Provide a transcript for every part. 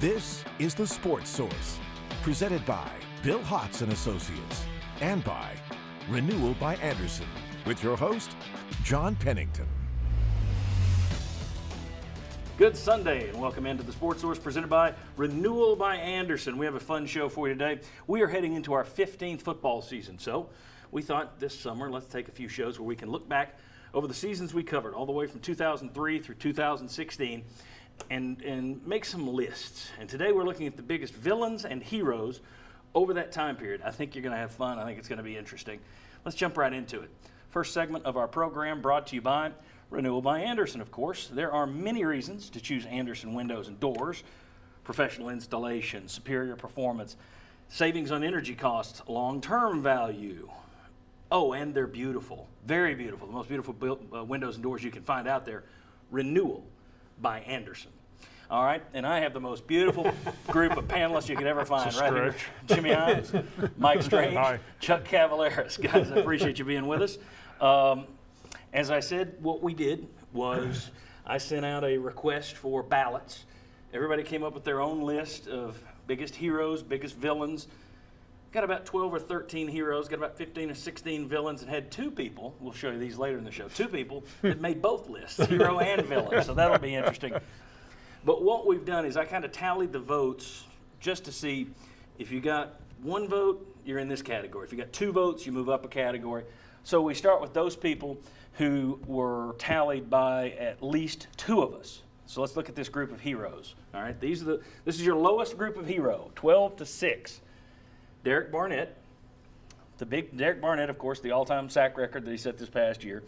This is The Sports Source, presented by Bill Hotz and Associates, and by Renewal by Andersen, with your host, John Pennington. Good Sunday, and welcome into The Sports Source, presented by Renewal by Andersen. We have a fun show for you today. We are heading into our 15th football season, so we thought this summer, let's take a few shows where we can look back over the seasons we covered, all the way from 2003 through 2016, and make some lists. And today we're looking at the biggest villains and heroes over that time period. I think you're going to have fun. I think it's going to be interesting. Let's jump right into it. First segment of our program brought to you by Renewal by Andersen, of course. There are many reasons to choose Andersen windows and doors: professional installation, superior performance, savings on energy costs, long-term value. Oh, and they're beautiful, very beautiful. The most beautiful windows and doors you can find out there. Renewal by Andersen. All right, and I have the most beautiful group of panelists you could ever find right here. Jimmy Hines, Mike Strange, Hi. Chuck Cavaleras. Guys, I appreciate you being with us. As I said, what we did was I sent out a request for ballots. Everybody came up with their own list of biggest heroes, biggest villains. Got about 12 or 13 heroes, got about 15 or 16 villains, and had two people, we'll show you these later in the show, two people that made both lists, hero and villain, so that'll be interesting. But what we've done is I kind of tallied the votes just to see if you got one vote, you're in this category. If you got two votes, you move up a category. So we start with those people who were tallied by at least two of us. So let's look at this group of heroes. All right, this is your lowest group of hero, 12 to 6. Derek Barnett, the big Derek Barnett, of course, the all-time sack record that he set this past year.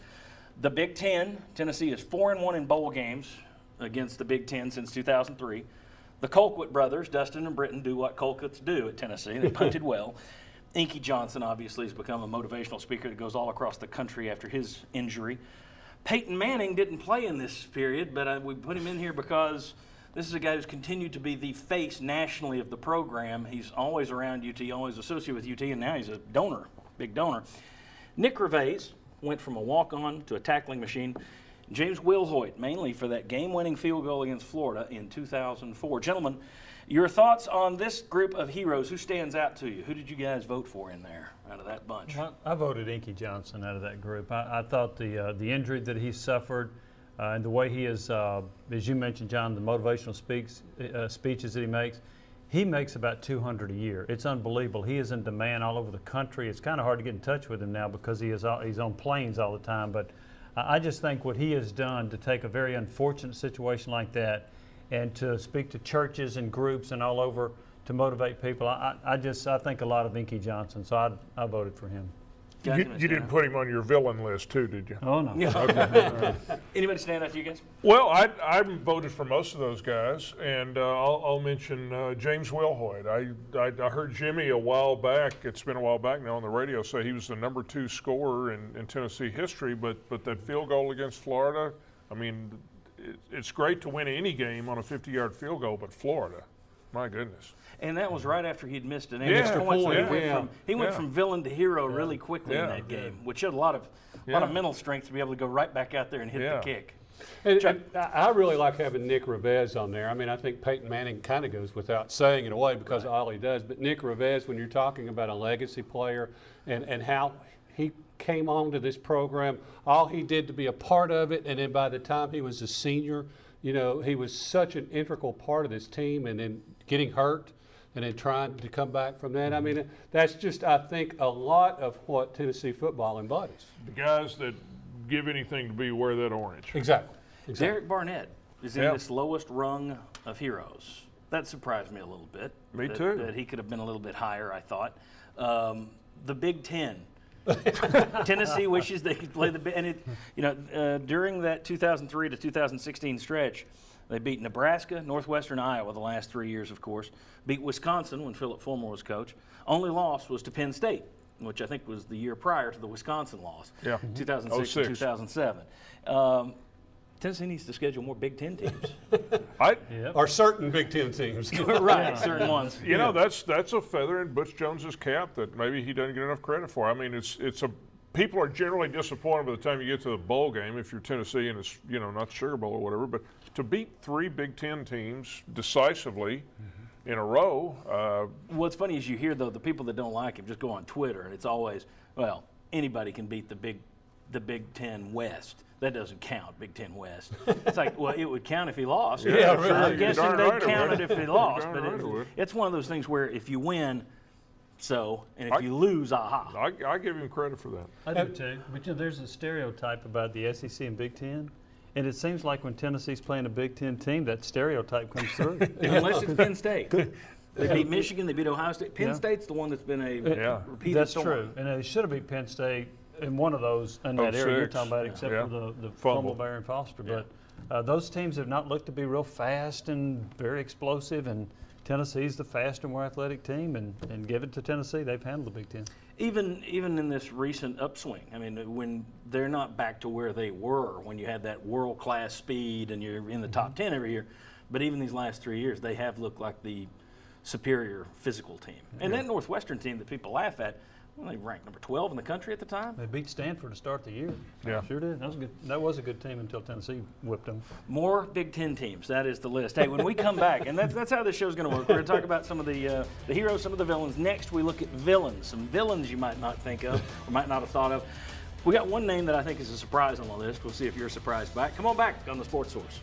The Big Ten, Tennessee is 4-1 in bowl games against the Big Ten since 2003. The Colquitt brothers, Dustin and Britton, do what Colquitts do at Tennessee. They punted well. Inky Johnson, obviously, has become a motivational speaker that goes all across the country after his injury. Peyton Manning didn't play in this period, but we put him in here because this is a guy who's continued to be the face nationally of the program. He's always around UT, always associated with UT, and now he's a donor, big donor. Nick Reveiz went from a walk-on to a tackling machine. James Wilhoit, mainly for that game-winning field goal against Florida in 2004. Gentlemen, your thoughts on this group of heroes? Who stands out to you? Who did you guys vote for in there out of that bunch? I voted Inky Johnson out of that group. I thought the injury that he suffered and the way he is, as you mentioned, John, the motivational speeches that he makes about 200 a year. It's unbelievable. He is in demand all over the country. It's kind of hard to get in touch with him now because he's on planes all the time. But I just think what he has done to take a very unfortunate situation like that and to speak to churches and groups and all over to motivate people, I think a lot of Inky Johnson. So I voted for him. You didn't put him on your villain list, too, did you? Oh, no. Yeah. Okay. Anybody stand out to you guys? Well, I voted for most of those guys, and I'll mention James Wilhoit. I heard Jimmy a while back, it's been a while back now on the radio, say he was the number 2 scorer in Tennessee history, but that field goal against Florida, I mean, it's great to win any game on a 50-yard field goal, but Florida, my goodness. And that was right after he'd missed an extra point. So he went from villain to hero really quickly in that game, which showed a lot of mental strength to be able to go right back out there and hit the kick. And I really like having Nick Reveiz on there. I mean, I think Peyton Manning kind of goes without saying in a way because of all he does. But Nick Reveiz, when you're talking about a legacy player and how he came onto this program, all he did to be a part of it, and then by the time he was a senior, you know, he was such an integral part of this team, and then getting hurt and then trying to come back from that. I mean, that's just, I think, a lot of what Tennessee football embodies. The guys that give anything to wear that orange. Exactly. Derek Barnett is in this lowest rung of heroes. That surprised me a little bit. Me too. That he could have been a little bit higher, I thought. The Big Ten. Tennessee wishes they could play during that 2003 to 2016 stretch, they beat Nebraska, Northwestern Iowa the last 3 years, of course. Beat Wisconsin when Philip Fulmer was coach. Only loss was to Penn State, which I think was the year prior to the Wisconsin loss, 2006 and 2007. Tennessee needs to schedule more Big Ten teams. Or certain Big Ten teams. Right, certain ones. You know, that's a feather in Butch Jones's cap that maybe he doesn't get enough credit for. I mean, it's a people are generally disappointed by the time you get to the bowl game if you're Tennessee and it's, not the Sugar Bowl or whatever. But to beat 3 Big Ten teams decisively in a row. What's funny is you hear, though, the people that don't like him just go on Twitter, and it's always, well, anybody can beat the Big Ten West. That doesn't count, Big Ten West. It's like, well, it would count if he lost. Yeah, I'm really. guessing You're darn they'd right it count would. it if he lost. You're But darn right it would. it's one of those things where if you win, and if you lose, aha. I give him credit for that. I do too. But there's a stereotype about the SEC and Big Ten. And it seems like when Tennessee's playing a Big Ten team, that stereotype comes through. Unless it's Penn State. They beat Michigan, they beat Ohio State. Penn State's the one that's been a repeated That's thorn. true. And they should have beat Penn State in one of those in that area you're 06. talking about, except Yeah. for the Fumble. fumble by Aaron Foster. But those teams have not looked to be real fast and very explosive. And Tennessee's the faster, more athletic team. And give it to Tennessee, they've handled the Big Ten. Even in this recent upswing, I mean, when they're not back to where they were when you had that world-class speed and you're in the top 10 every year, but even these last 3 years, they have looked like the superior physical team. And that Northwestern team that people laugh at, well, they ranked number 12 in the country at the time. They beat Stanford to start the year. Yeah. Sure did. That was a good team until Tennessee whipped them. More Big Ten teams. That is the list. Hey, when we come back, and that's how this show's going to work. We're going to talk about some of the heroes, some of the villains. Next, we look at villains. Some villains you might not think of or might not have thought of. We got one name that I think is a surprise on the list. We'll see if you're surprised by it. Come on back on the Sports Source.